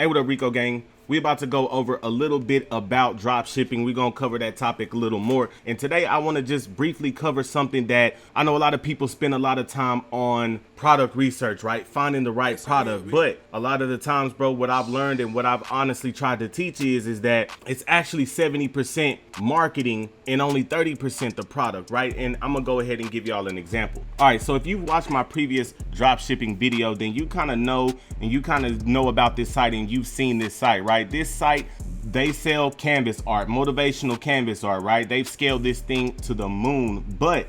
Hey, what up, Rico gang? We about to go over a little bit about drop shipping. We're going to cover that topic a little more. And today I want to just briefly cover something that I know a lot of people spend a lot of time on: product research, right? Finding the right product. But a lot of the times, bro, what I've learned and what I've honestly tried to teach is that it's actually 70% marketing and only 30% the product, right? And I'm going to go ahead and give y'all an example. All right, so if you've watched my previous drop shipping video, then you kind of know about this site, and you've seen this site, right? This site, they sell canvas art, motivational canvas art, right? They've scaled this thing to the moon. But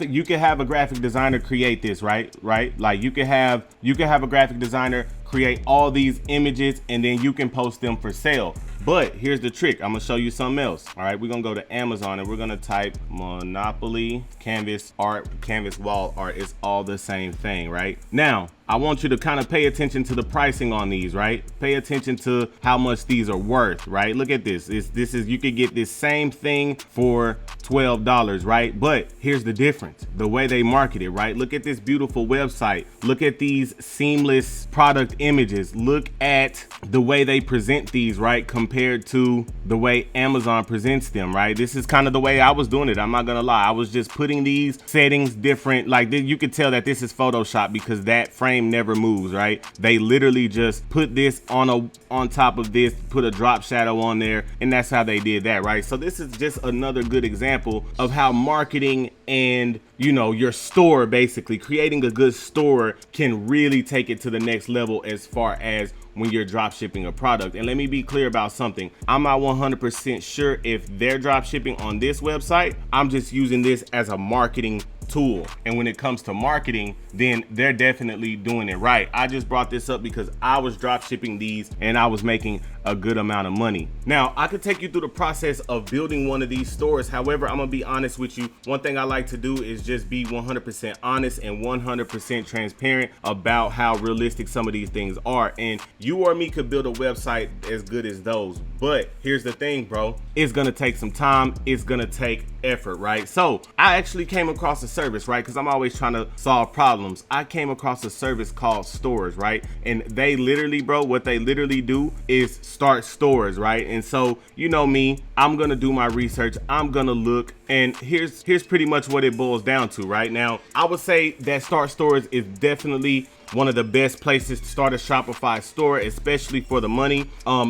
you can have a graphic designer create this, right? Like you can have a graphic designer create all these images, and then you can post them for sale. But here's the trick. I'm gonna show you something else. All right, we're gonna go to Amazon and we're gonna type Monopoly canvas art, canvas wall art. It's all the same thing, right? Now, I want you to kind of pay attention to the pricing on these, right? Pay attention to how much these are worth, right? Look at this. You could get this same thing for $12, right? But here's the difference: the way they market it, right? Look at this beautiful website. Look at these seamless product images. Look at the way they present these, right? Compared to the way Amazon presents them, right? This is kind of the way I was doing it. I'm not gonna lie. I was just putting these settings different. Like you could tell that this is Photoshop because that frame never moves, right? They literally just put this on top of this, put a drop shadow on there, and that's how they did that, right? So this is just another good example of how marketing and, you know, your store, basically creating a good store, can really take it to the next level as far as when you're drop shipping a product. And let me be clear about something. I'm not 100% sure if they're drop shipping on this website. I'm just using this as a marketing tool. And when it comes to marketing, then they're definitely doing it right. I just brought this up because I was drop shipping these and I was making a good amount of money. Now, I could take you through the process of building one of these stores. However, I'm gonna be honest with you. One thing I like to do is just be 100% honest and 100% transparent about how realistic some of these things are. And you or me could build a website as good as those. But here's the thing, bro. It's gonna take some time. It's gonna take effort, right? So I actually came across a service, right? Because I'm always trying to solve problems. I came across a service called Stores, right? And they literally, bro, what they literally do is start stores, right? And so, you know me, I'm gonna do my research. I'm gonna look, and here's pretty much what it boils down to right now. I would say that Start Stores is definitely one of the best places to start a Shopify store, especially for the money.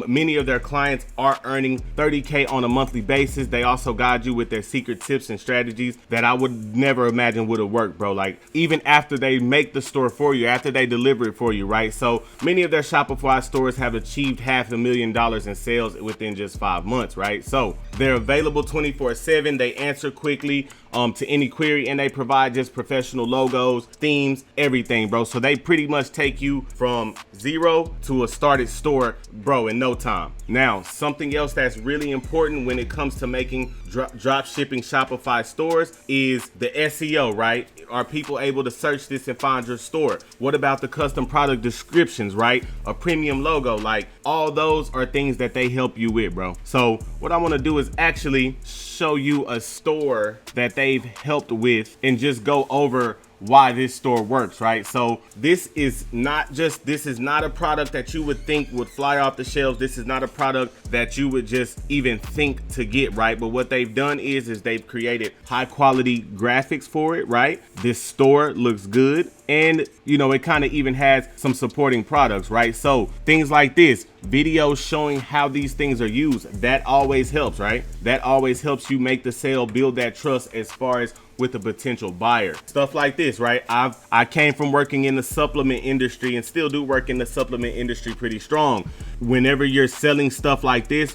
Many of their clients are earning $30K on a monthly basis. They also guide you with their secret tips and strategies that I would never imagine would have worked, bro. Like, even after they make the store for you, after they deliver it for you, right? So many of their Shopify stores have achieved $500,000 in sales within just 5 months, right? So they're available 24/7. They answer quickly to any query, and they provide just professional logos, themes, everything, bro. So they pretty much take you from zero to a started store, bro, in no time. Now, something else that's really important when it comes to making drop shipping Shopify stores is the SEO, right? Are people able to search this and find your store? What about the custom product descriptions, right? A premium logo, like all those are things that they help you with, bro. So what I want to do is actually show you a store that they've helped with and just go over why this store works, right? So this is not a product that you would think would fly off the shelves. This is not a product that you would just even think to get, right? But what they've done is they've created high quality graphics for it, right? This store looks good, and you know, it kind of even has some supporting products, right? So things like this, videos showing how these things are used, that always helps, right? That always helps you make the sale, build that trust as far as with a potential buyer. Stuff like this, right? I came from working in the supplement industry and still do work in the supplement industry pretty strong. Whenever you're selling stuff like this,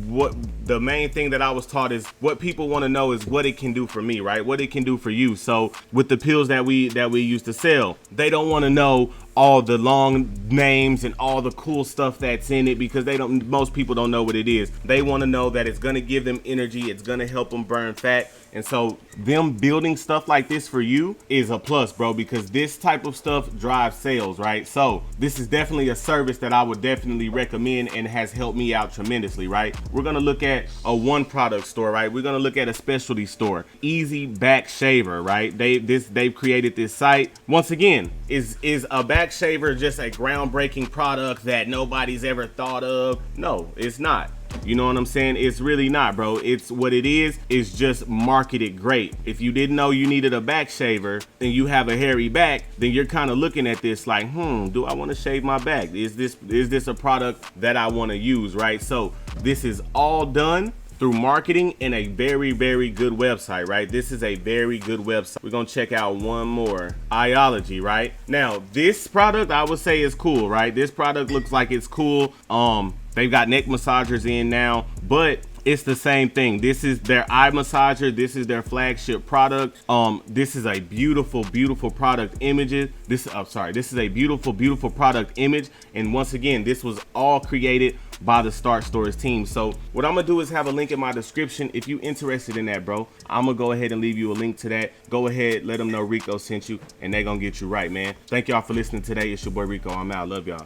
what the main thing that I was taught is what people want to know is what it can do for me, right? What it can do for you. So with the pills that we used to sell, they don't want to know all the long names and all the cool stuff that's in it because most people don't know what it is. They want to know that it's going to give them energy, it's going to help them burn fat, And so them building stuff like this for you is a plus, bro, because this type of stuff drives sales, right? So this is definitely a service that I would definitely recommend and has helped me out tremendously, right? We're gonna look at a one product store, right? We're gonna look at a specialty store, Easy Back Shaver, right? They've created this site. Once again, is a back shaver just a groundbreaking product that nobody's ever thought of? No, it's not. You know what I'm saying? It's really not, bro. It's what it is just marketed great. If you didn't know you needed a back shaver and you have a hairy back, then you're kind of looking at this like, do I want to shave my back? Is this a product that I want to use, right? So this is all done through marketing and a very, very good website, right? This is a very good website. We're gonna check out one more, Iology, right? Now, this product I would say is cool, right? This product looks like it's cool. They've got neck massagers in now, but it's the same thing. This is their eye massager. This is their flagship product. This is a beautiful, beautiful product images. This is a beautiful, beautiful product image. And once again, this was all created by the Start Stores team. So what I'm gonna do is have a link in my description. If you interested in that, bro, I'm gonna go ahead and leave you a link to that. Go ahead, let them know Rico sent you, and they're gonna get you right, man. Thank y'all for listening today. It's your boy Rico. I'm out. Love y'all.